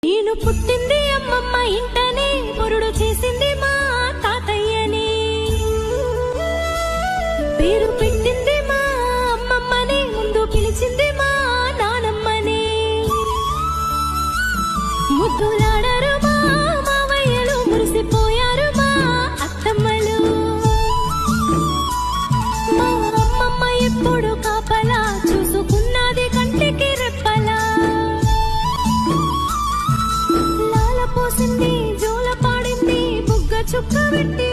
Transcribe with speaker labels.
Speaker 1: నేను పుట్టింది అమ్మమ్మ ఇంటనే, పురుడు చేసింది మా తాతయ్యని, పేరు పెట్టింది మా అమ్మమ్మని, ముందు పిలిచింది మా నానమ్మని. ముద్దులాడరు మా మావయ్యలు, మురిసిపోయారు మా అత్తమ్మలు. మా అమ్మమ్మ ఎప్పుడు కాపలా చూసుకున్నది కంటికి రెప్పలా. లాల పోసింది, జోల పాడింది, బుగ్గ చుక్క పెట్టి